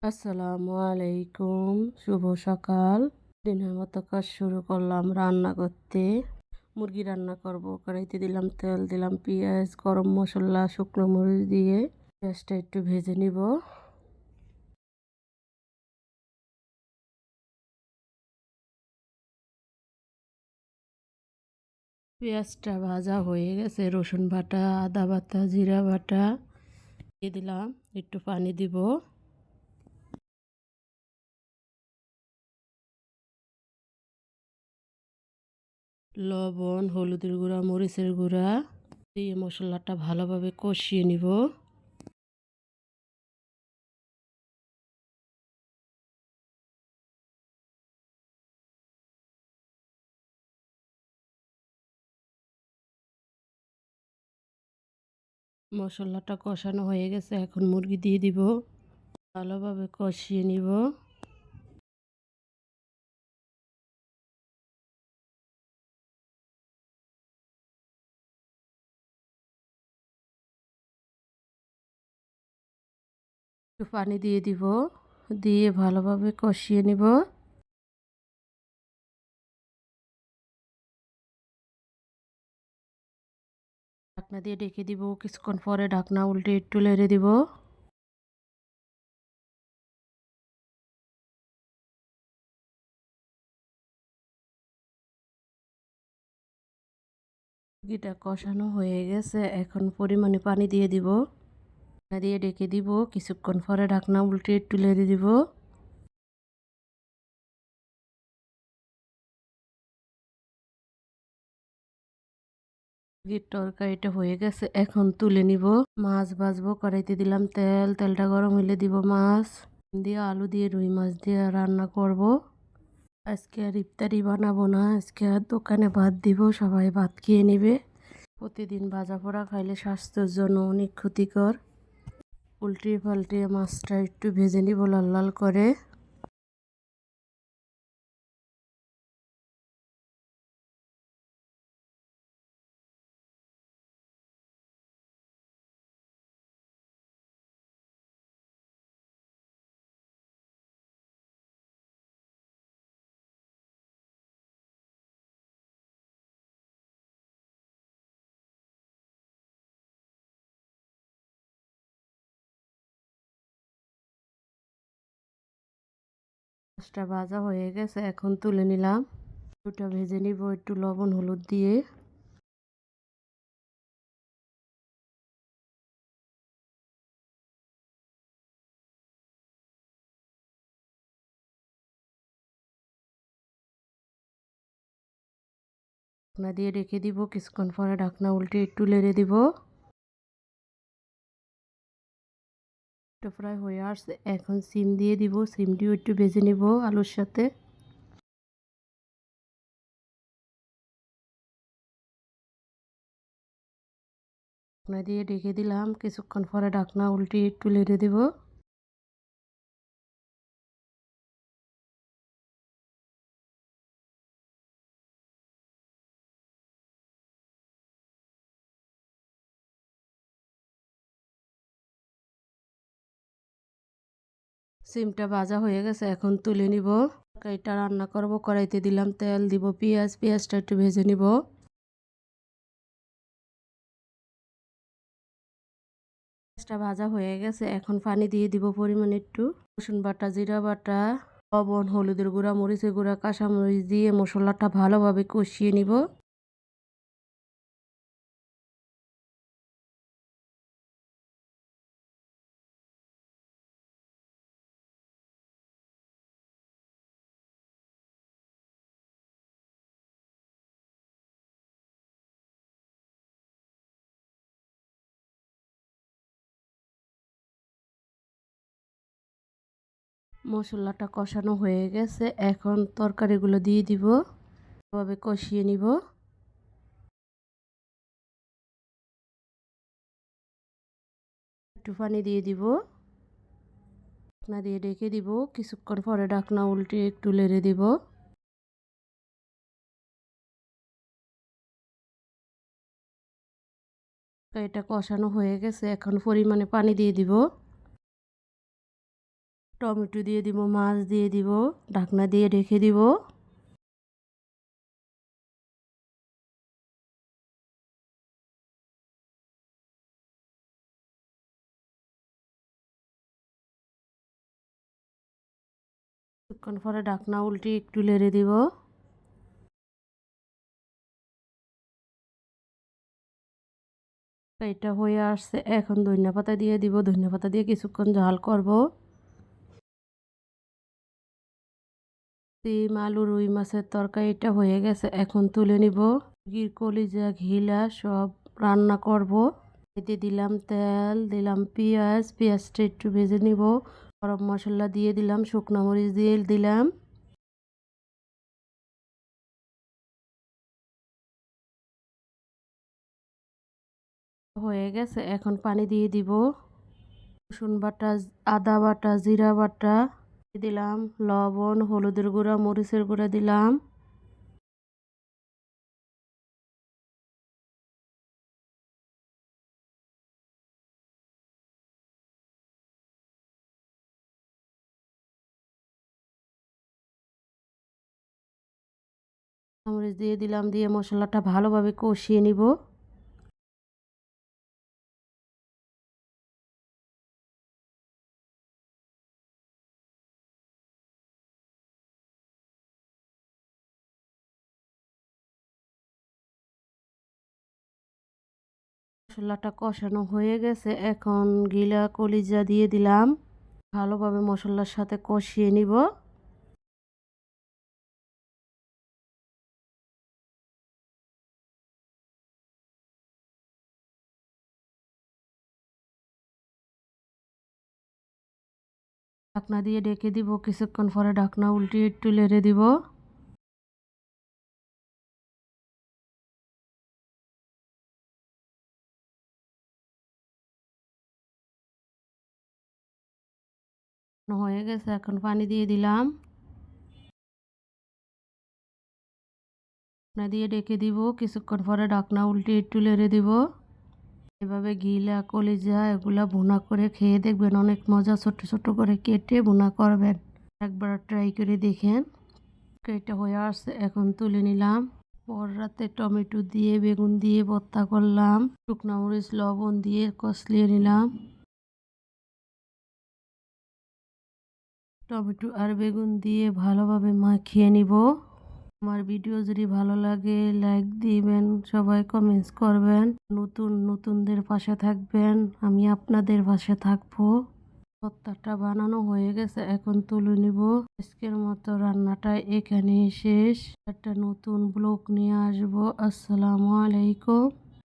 আসসালামু আলাইকুম, শুভ সকাল। দিনের মতো কাজ শুরু করলাম রান্না করতে। মুরগি রান্না করব। কড়াইতে দিলাম তেল, দিলাম পেঁয়াজ, গরম মশলা, শুকনো মরিচ দিয়ে পেঁয়াজটা একটু ভেজে নিব। পেঁয়াজটা ভাজা হয়ে গেছে, রসুন বাটা, আদা বাটা, জিরা বাটা দিয়ে দিলাম। একটু পানি দিব। লবণ, হলুদের গুঁড়া, মরিচের গুঁড়া দিয়ে মশলাটা ভালোভাবে কষিয়ে নিব। মশলাটা কষানো হয়ে গেছে, এখন মুরগি দিয়ে দিব। ভালোভাবে কষিয়ে নিব। একটু পানি দিয়ে দিব, দিয়ে ভালোভাবে কষিয়ে নিব। ঢাকনা দিয়ে ঢেকে দিব। কিছুক্ষণ পরে ঢাকনা উল্টে একটু নেড়ে দিব। মুরগিটা কষানো হয়ে গেছে, এখন পরিমাণে পানি দিয়ে দিব। ঢাকনা দিয়ে ঢেকে দিব। কিছুক্ষণ পরে ঢাকনা উল্টে একটু নেড়ে দিব। মুরগির তরকারিটা হয়ে গেছে, এখন তুলে নিব। মাছ ভাজবো। কড়াইতে দিলাম তেল, তেলটা গরম হলে দিব মাছ দিয়ে, আলু দিয়ে, রুই মাছ দিয়ে রান্না করব। আজকে আর ইফতারি বানাবো না, আজকে আর দোকানে ভাত দিব, সবাই ভাত খেয়ে নেবে। প্রতিদিন ভাজা পোড়া খাইলে স্বাস্থ্যের জন্য অনেক ক্ষতিকর। উল্টে পাল্টে মাছটা একটু ভেজে নিব লাল লাল করে। মাছটা ভাজা হয়ে গেছে, এখন তুলে নিলাম। ওটা ভেজে নিব একটু লবণ হলুদ দিয়ে। ঢাকনা দিয়ে রেখে দিব। কিছুক্ষণ পরে ঢাকনা উল্টে একটু নেড়ে দিব। একটু ফ্রাই হয়ে আসছে, এখন সিম দিয়ে দিব। সিম দিয়ে একটু ভেজে নিব আলুর সাথে। ঢাকনা দিয়ে ঢেকে দিলাম। কিছুক্ষণ পরে ঢাকনা উল্টে একটু নেড়ে দিব। সিমটা ভাজা হয়ে গেছে, এখন তুলে নিব। তরকারিটা রান্না করব। কড়াইতে দিলাম তেল, দিব পেঁয়াজ, পেঁয়াজটা একটু ভেজে নিব। পেঁয়াজটা ভাজা হয়ে গেছে, এখন পানি দিয়ে দিব পরিমাণ একটু। রসুন বাটা, জিরা বাটা, লবণ, হলুদের গুঁড়া, মরিচের গুঁড়া, কাঁচামরিচ দিয়ে মশলাটা ভালোভাবে কষিয়ে নিব। মশলাটা কষানো হয়ে গেছে, এখন তরকারিগুলো দিয়ে দিব। ভালোভাবে কষিয়ে নিব। একটু পানি দিয়ে দিব। ঢাকনা দিয়ে ঢেকে দিব। কিছুক্ষণ পরে ঢাকনা উল্টে একটু নেড়ে দিব। এটা কষানো হয়ে গেছে, এখন পরিমাণে পানি দিয়ে দিব। টমেটো দিয়ে দিব, মাছ দিয়ে দিব, ঢাকনা দিয়ে রেখে দিব। কিছুক্ষণ পরে ঢাকনা উল্টে একটু নেড়ে দিব। এটা হয়ে আসছে, এখন ধনিয়া পাতা দিয়ে দিব। ধনিয়া পাতা দিয়ে কিছুক্ষণ ঝাল করব। সিম আলু রুই মাছের তরকারিটা হয়ে গেছে, এখন তুলে নিব। মুরগির কলিজা ঘিলা সব রান্না করব। এতে দিলাম তেল, দিলাম পেঁয়াজ, পেঁয়াজটা একটু ভেজে নিব। গরম মশলা দিয়ে দিলাম, শুকনো মরিচ দিয়ে দিলাম। হয়ে গেছে, এখন পানি দিয়ে দিব। রসুন বাটা, আদা বাটা, জিরা বাটা দিলাম, লবণ, হলুদের গুঁড়া, মরিচের গুঁড়া দিলাম। মরিচ দিয়ে দিলাম, দিয়ে মশলাটা ভালোভাবে কষিয়ে নিব। মশলাটা কষানো হয়ে গেছে, এখন গিলা কলিজা দিয়ে দিলাম। ভালোভাবে মশলার সাথে কষিয়ে নিব। ঢাকনা দিয়ে ঢেকে দিব, কিছুক্ষণ পরে ঢাকনা উল্টিয়ে একটু নেড়ে দিব। হয়ে গেছে, এখন পানি দিয়ে দিলাম। ঢাকনা দিয়ে ঢেকে দিব, কিছুক্ষণ পরে ঢাকনা উল্টিয়ে একটু নেড়ে দিব। এভাবে গিলা কলিজা এগুলা ভুনা করে খেয়ে দেখবেন, অনেক মজা। ছোট ছোট করে কেটে ভুনা করবেন, একবার ট্রাই করে দেখেন। এটা হয়ে আসছে, এখন তুলে নিলাম। পর রাতে টমেটো দিয়ে বেগুন দিয়ে ভর্তা করলাম, শুকনো মরিচ লবণ দিয়ে কষলিয়ে নিলাম। টমেটো আর বেগুন দিয়ে ভালোভাবে মাখিয়ে নিব। আমার ভিডিও যদি ভালো লাগে লাইক দিবেন, সবাই কমেন্টস করবেন, নতুনদের পাশে থাকবেন, আমি আপনাদের পাশে থাকবো। ভর্তাটা বানানো হয়ে গেছে, এখন তুলে নিব। আজকের মতো রান্নাটা এখানেই শেষ। একটা নতুন ব্লগ নিয়ে আসবো। আসসালামু আলাইকুম।